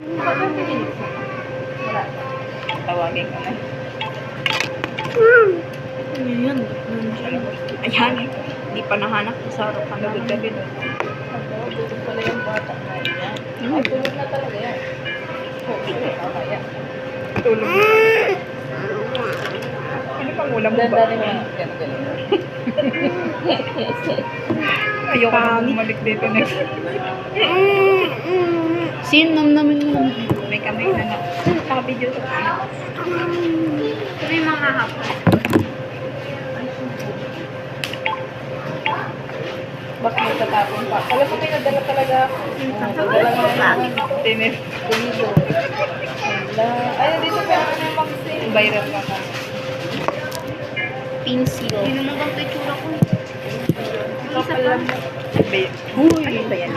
Wala. Tawagin ko na. Ano yun? Ayan. Hindi pa nahanap sa harapan na gabi doon. Tulog pala yung bata na yan. Ay, tulog na talaga yan. Okay. Tulog na. Ano pang ulam mo ba? Dali mo lang. Ganun. Ayoko na bumalik dito next. Sinam namin mo. May kamay na na. Naka-video sa kanya. May mga hapon. Baka magtatapon pa. Alam mo, may nadala talaga ako. Nadala nga naman. Tinip. Tumido. Ay, dito pa ako ng vaccine. Viral ka ka. Pencil. Hindi naman ganito yung tsura ko. Kapal lang. Ano ba yan? Ano ba yan?